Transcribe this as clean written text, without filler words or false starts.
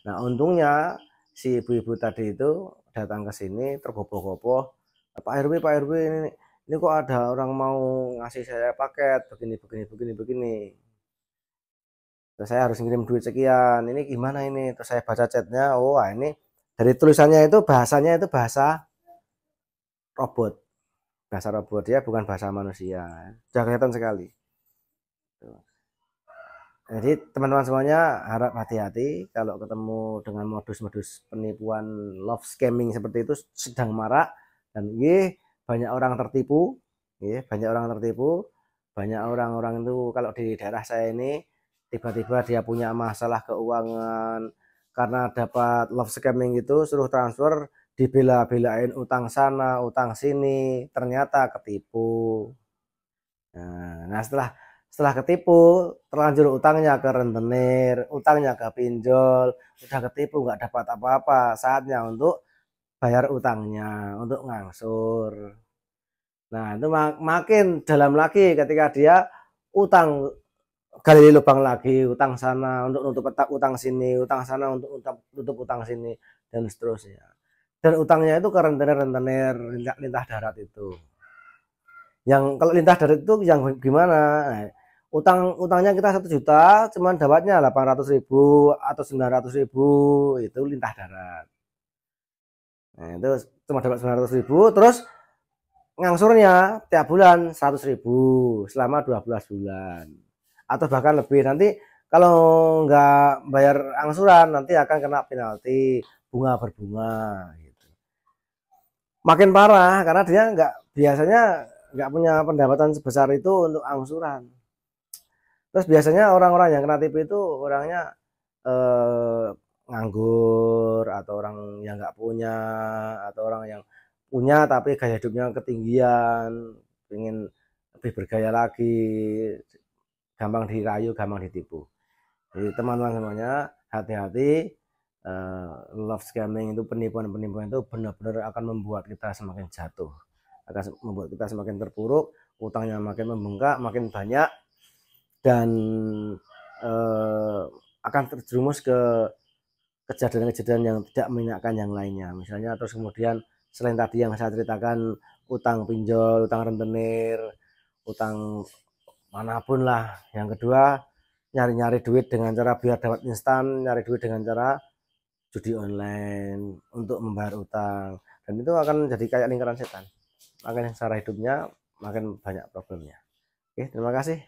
Nah, untungnya si ibu-ibu tadi itu datang ke sini tergopoh-gopoh, Pak RW, Pak RW, ini kok ada orang mau ngasih saya paket begini begini begini begini. Terus saya harus ngirim duit sekian. Ini gimana ini? Terus saya baca chatnya. Oh, ini dari tulisannya itu bahasanya itu bahasa robot. Bahasa robot ya, bukan bahasa manusia. Sudah kelihatan sekali. Jadi teman-teman semuanya harap hati-hati kalau ketemu dengan modus-modus penipuan love scamming seperti itu sedang marak dan banyak orang tertipu, banyak orang tertipu, banyak orang-orang itu kalau di daerah saya ini tiba-tiba dia punya masalah keuangan karena dapat love scamming itu suruh transfer dibela-belain utang sana, utang sini, ternyata ketipu. Nah, setelah ketipu, terlanjur utangnya ke rentenir, utangnya ke pinjol, udah ketipu nggak dapat apa-apa, saatnya untuk bayar utangnya, untuk ngangsur. Nah, itu makin dalam lagi ketika dia utang gali lubang lagi, utang sana untuk nutup utang sini, utang sana untuk tutup utang sini, dan seterusnya. Dan utangnya itu ke rentenir-rentenir lintah darat itu. Yang kalau lintah darat itu yang gimana? Nah, utangnya kita 1 juta, cuman dapatnya 800.000 atau 900.000 itu lintah darat. Nah, itu cuma dapat 900.000, terus ngangsurnya tiap bulan 100.000 selama 12 bulan atau bahkan lebih. Nanti kalau nggak bayar angsuran nanti akan kena penalti bunga berbunga gitu. Makin parah karena dia biasanya nggak punya pendapatan sebesar itu untuk angsuran. Terus biasanya orang-orang yang kena tipu itu orangnya eh, nganggur atau orang yang nggak punya atau orang yang punya tapi gaya hidupnya ketinggian, ingin lebih bergaya lagi, gampang dirayu, gampang ditipu. Jadi teman-teman semuanya hati-hati, love scamming itu penipuan-penipuan itu benar-benar akan membuat kita semakin jatuh, akan membuat kita semakin terpuruk, utangnya makin membengkak, makin banyak dan akan terjerumus ke kejadian-kejadian yang tidak menyenangkan yang lainnya. Misalnya terus kemudian selain tadi yang saya ceritakan utang pinjol, utang rentenir, utang manapun lah. Yang kedua nyari-nyari duit dengan cara biar dapat instan, nyari duit dengan cara judi online untuk membayar utang. Dan itu akan jadi kayak lingkaran setan. Makin secara hidupnya makin banyak problemnya. Oke, terima kasih.